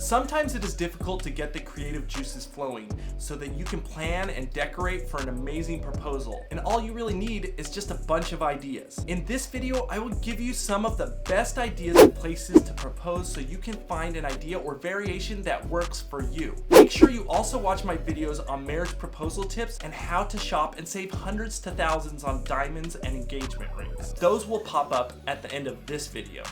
Sometimes it is difficult to get the creative juices flowing so that you can plan and decorate for an amazing proposal. And all you really need is just a bunch of ideas. In this video, I will give you some of the best ideas and places to propose so you can find an idea or variation that works for you. Make sure you also watch my videos on marriage proposal tips and how to shop and save hundreds to thousands on diamonds and engagement rings. Those will pop up at the end of this video.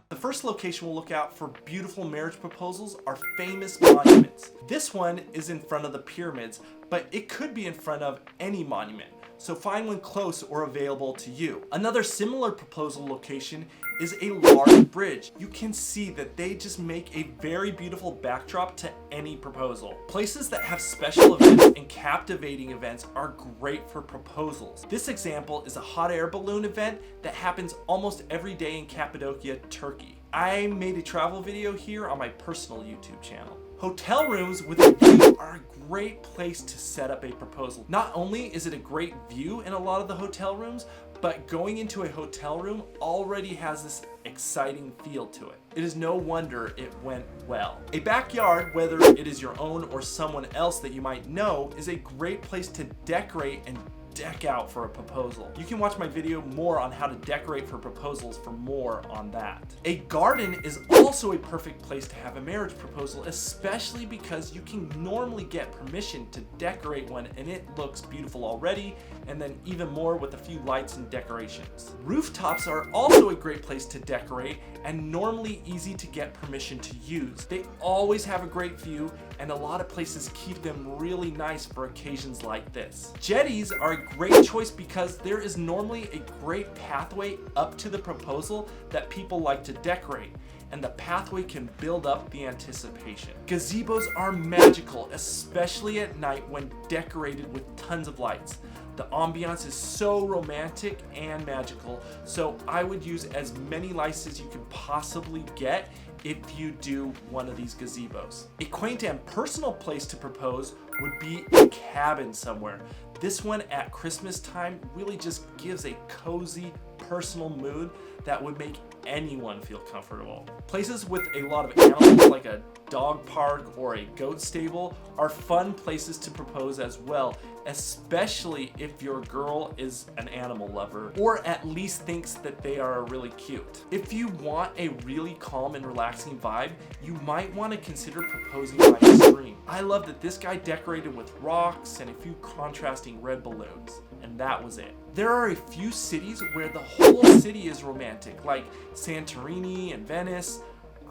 The first location we'll look out for beautiful marriage proposals are famous monuments. This one is in front of the pyramids, but it could be in front of any monument, so find one close or available to you. Another similar proposal location is a large bridge. You can see that they just make a very beautiful backdrop to any proposal. Places that have special events and captivating events are great for proposals. This example is a hot air balloon event that happens almost every day in Cappadocia, Turkey. I made a travel video here on my personal YouTube channel. Hotel rooms with a view are a great place to set up a proposal. Not only is it a great view in a lot of the hotel rooms, but going into a hotel room already has this exciting feel to it. It is no wonder it went well. A backyard, whether it is your own or someone else that you might know, is a great place to decorate and deck out for a proposal. You can watch my video more on how to decorate for proposals for more on that. A garden is also a perfect place to have a marriage proposal, especially because you can normally get permission to decorate one and it looks beautiful already, and then even more with a few lights and decorations. Rooftops are also a great place to decorate and normally easy to get permission to use. They always have a great view and a lot of places keep them really nice for occasions like this. Jetties are a great choice because there is normally a great pathway up to the proposal that people like to decorate, and the pathway can build up the anticipation. Gazebos are magical, especially at night when decorated with tons of lights. The ambiance is so romantic and magical, so I would use as many lights as you can possibly get if you do one of these gazebos. A quaint and personal place to propose would be a cabin somewhere. This one at Christmas time really just gives a cozy, personal mood that would make anyone feel comfortable. Places with a lot of animals like a dog park or a goat stable are fun places to propose as well, especially if your girl is an animal lover or at least thinks that they are really cute. If you want a really calm and relaxing vibe, you might want to consider proposing by a stream. I love that this guy decorated with rocks and a few contrasting red balloons, and that was it. There are a few cities where the whole city is romantic, like Santorini and Venice.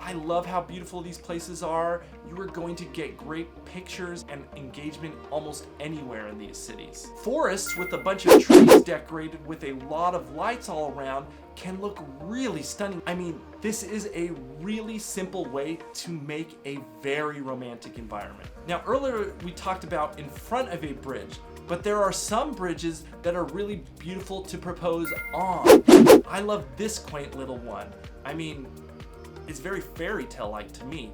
I love how beautiful these places are. You are going to get great pictures and engagement almost anywhere in these cities. Forests with a bunch of trees decorated with a lot of lights all around can look really stunning. I mean, this is a really simple way to make a very romantic environment. Now, earlier we talked about in front of a bridge, but there are some bridges that are really beautiful to propose on. I love this quaint little one. I mean, it's very fairy tale-like to me.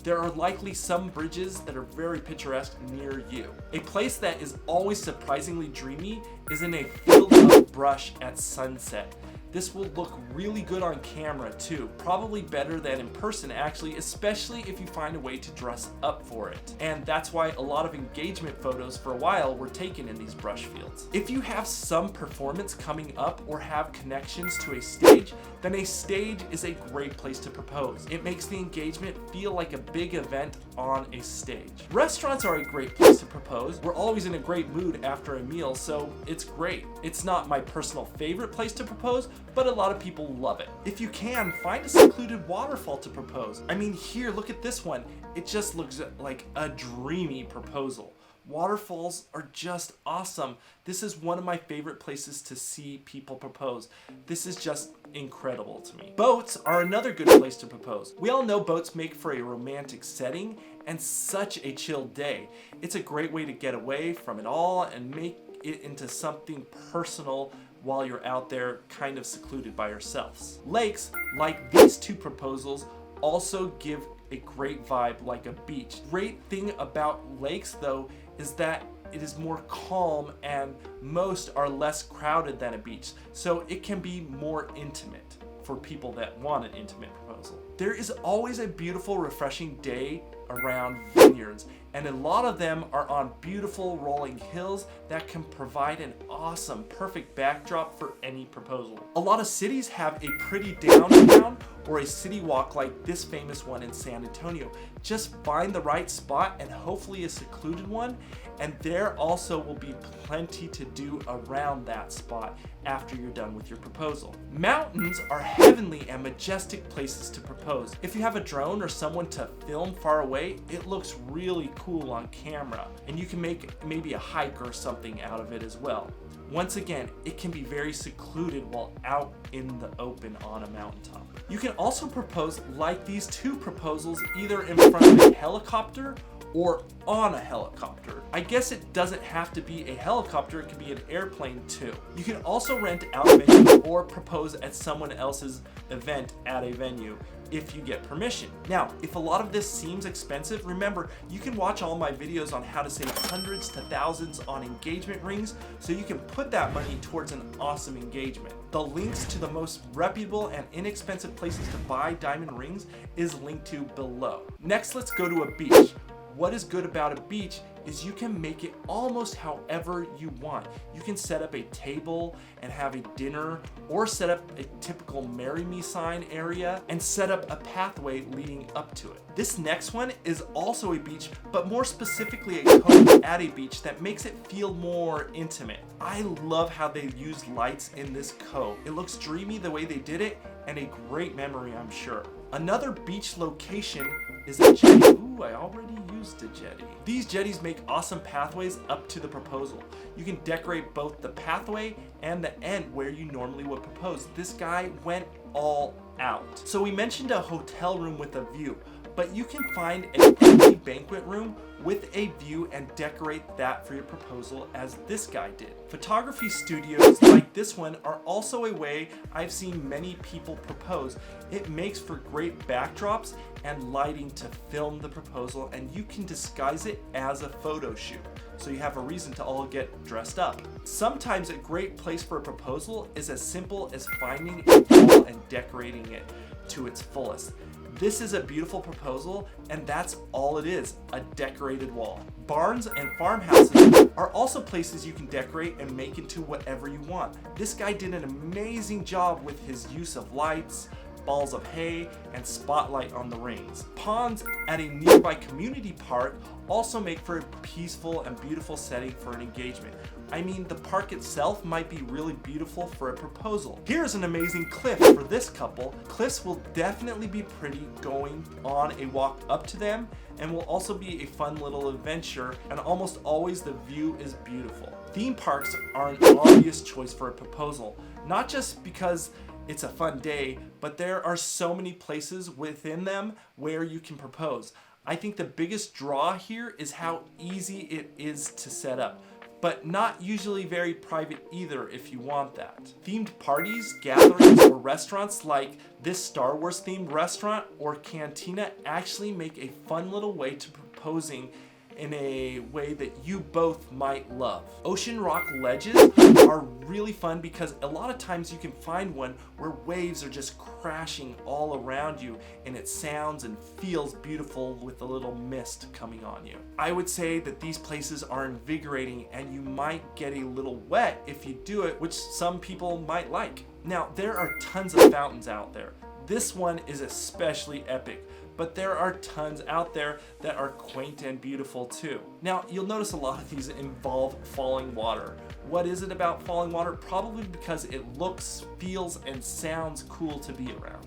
There are likely some bridges that are very picturesque near you. A place that is always surprisingly dreamy is in a field of brush at sunset. This will look really good on camera too, probably better than in person actually, especially if you find a way to dress up for it. And that's why a lot of engagement photos for a while were taken in these brush fields. If you have some performance coming up or have connections to a stage, then a stage is a great place to propose. It makes the engagement feel like a big event on a stage. Restaurants are a great place to propose. We're always in a great mood after a meal, so it's great. It's not my personal favorite place to propose, but a lot of people love it. If you can, find a secluded waterfall to propose. I mean, here, look at this one. It just looks like a dreamy proposal. Waterfalls are just awesome. This is one of my favorite places to see people propose. This is just incredible to me. Boats are another good place to propose. We all know boats make for a romantic setting and such a chill day. It's a great way to get away from it all and make it into something personal while you're out there kind of secluded by yourselves. Lakes, like these two proposals, also give a great vibe like a beach. Great thing about lakes though is that it is more calm and most are less crowded than a beach. So it can be more intimate for people that want an intimate proposal. There is always a beautiful, refreshing day around vineyards, and a lot of them are on beautiful rolling hills that can provide an awesome, perfect backdrop for any proposal. A lot of cities have a pretty downtown or a city walk like this famous one in San Antonio. Just find the right spot and hopefully a secluded one, and there also will be plenty to do around that spot after you're done with your proposal. Mountains are heavenly and majestic places to propose. If you have a drone or someone to film far away, it looks really cool on camera, and you can make maybe a hike or something out of it as well. Once again, it can be very secluded while out in the open on a mountaintop. You can also propose like these two proposals, either in front of a helicopter or on a helicopter. I guess it doesn't have to be a helicopter, it can be an airplane too. You can also rent out a venue or propose at someone else's event at a venue if you get permission. Now, if a lot of this seems expensive, remember, you can watch all my videos on how to save hundreds to thousands on engagement rings, so you can put that money towards an awesome engagement. The links to the most reputable and inexpensive places to buy diamond rings is linked to below. Next, let's go to a beach. What is good about a beach is you can make it almost however you want. You can set up a table and have a dinner, or set up a typical marry me sign area and set up a pathway leading up to it. This next one is also a beach, but more specifically a cove at a beach that makes it feel more intimate. I love how they use lights in this cove. It looks dreamy the way they did it, and a great memory, I'm sure. Another beach location is a jetty. Ooh, I already used a jetty. These jetties make awesome pathways up to the proposal. You can decorate both the pathway and the end where you normally would propose. This guy went all out. So we mentioned a hotel room with a view, but you can find an empty banquet room with a view and decorate that for your proposal as this guy did. Photography studios like this one are also a way I've seen many people propose. It makes for great backdrops and lighting to film the proposal, and you can disguise it as a photo shoot, so you have a reason to all get dressed up. Sometimes a great place for a proposal is as simple as finding a wall and decorating it to its fullest. This is a beautiful proposal, and that's all it is, a decorated wall. Barns and farmhouses are also places you can decorate and make into whatever you want. This guy did an amazing job with his use of lights, balls of hay, and spotlight on the rings. Ponds at a nearby community park also make for a peaceful and beautiful setting for an engagement. I mean, the park itself might be really beautiful for a proposal. Here's an amazing cliff for this couple. Cliffs will definitely be pretty going on a walk up to them, and will also be a fun little adventure, and almost always the view is beautiful. Theme parks are an obvious choice for a proposal, not just because it's a fun day, but there are so many places within them where you can propose. I think the biggest draw here is how easy it is to set up, but not usually very private either if you want that. Themed parties, gatherings, or restaurants like this Star Wars themed restaurant or cantina actually make a fun little way to proposing in a way that you both might love. Ocean rock ledges are really fun because a lot of times you can find one where waves are just crashing all around you, and it sounds and feels beautiful with a little mist coming on you. I would say that these places are invigorating, and you might get a little wet if you do it, which some people might like. Now, there are tons of fountains out there. This one is especially epic, but there are tons out there that are quaint and beautiful too. Now, you'll notice a lot of these involve falling water. What is it about falling water? Probably because it looks, feels, and sounds cool to be around.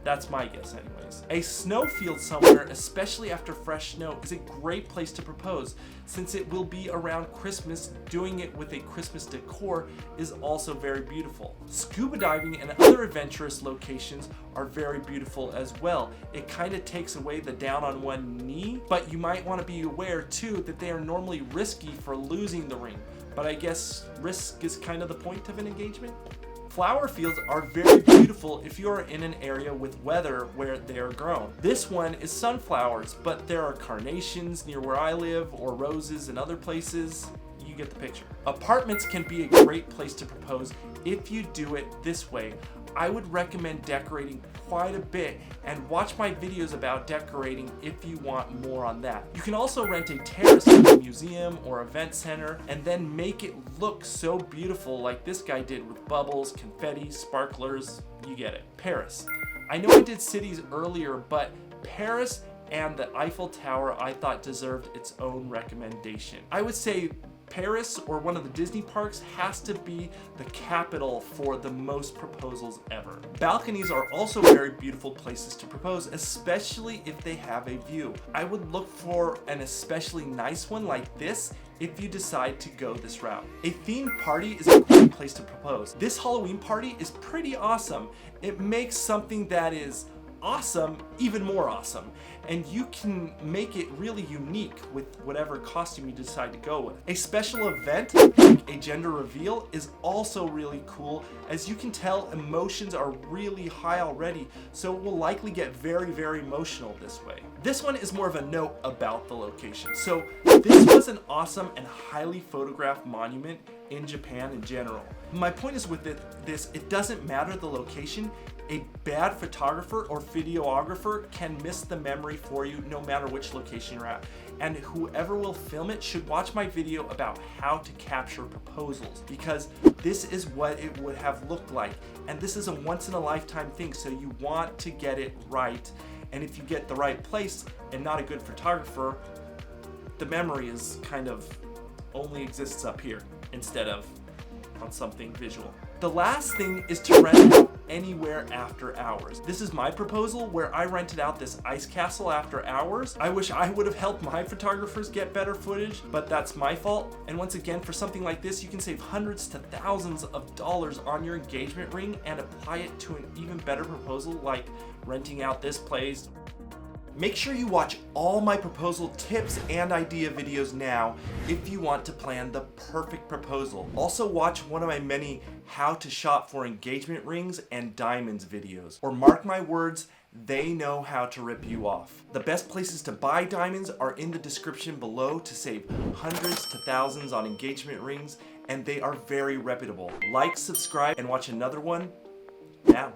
That's my guess anyways. A snowfield somewhere, especially after fresh snow, is a great place to propose. Since it will be around Christmas, doing it with a Christmas decor is also very beautiful. Scuba diving and other adventurous locations are very beautiful as well. It kind of takes away the down on one knee, but you might want to be aware too that they are normally risky for losing the ring. But I guess risk is kind of the point of an engagement. Flower fields are very beautiful if you are in an area with weather where they are grown. This one is sunflowers, but there are carnations near where I live, or roses in other places. You get the picture. Apartments can be a great place to propose if you do it this way. I would recommend decorating quite a bit, and watch my videos about decorating if you want more on that. You can also rent a terrace in a museum or event center and then make it look so beautiful like this guy did with bubbles, confetti, sparklers, you get it. Paris. I know I did cities earlier, but Paris and the Eiffel Tower I thought deserved its own recommendation. I would say Paris or one of the Disney parks has to be the capital for the most proposals ever. Balconies are also very beautiful places to propose, especially if they have a view. I would look for an especially nice one like this if you decide to go this route. A themed party is a great place to propose. This Halloween party is pretty awesome. It makes something that is awesome even more awesome, and you can make it really unique with whatever costume you decide to go with. A special event like a gender reveal is also really cool, as you can tell emotions are really high already, so it will likely get very emotional this way. This one is more of a note about the location. So this was an awesome and highly photographed monument in Japan in general. My point is with it doesn't matter the location. A bad photographer or videographer can miss the memory for you no matter which location you're at. And whoever will film it should watch my video about how to capture proposals, because this is what it would have looked like. And this is a once in a lifetime thing, so you want to get it right. And if you get the right place and not a good photographer, the memory is kind of only exists up here instead of on something visual. The last thing is to rent out anywhere after hours. This is my proposal where I rented out this ice castle after hours. I wish I would have helped my photographers get better footage, but that's my fault. And once again, for something like this, you can save hundreds to thousands of dollars on your engagement ring and apply it to an even better proposal like renting out this place. Make sure you watch all my proposal tips and idea videos now if you want to plan the perfect proposal. Also watch one of my many how to shop for engagement rings and diamonds videos, or mark my words, they know how to rip you off. The best places to buy diamonds are in the description below to save hundreds to thousands on engagement rings, and they are very reputable. Like, subscribe, and watch another one now.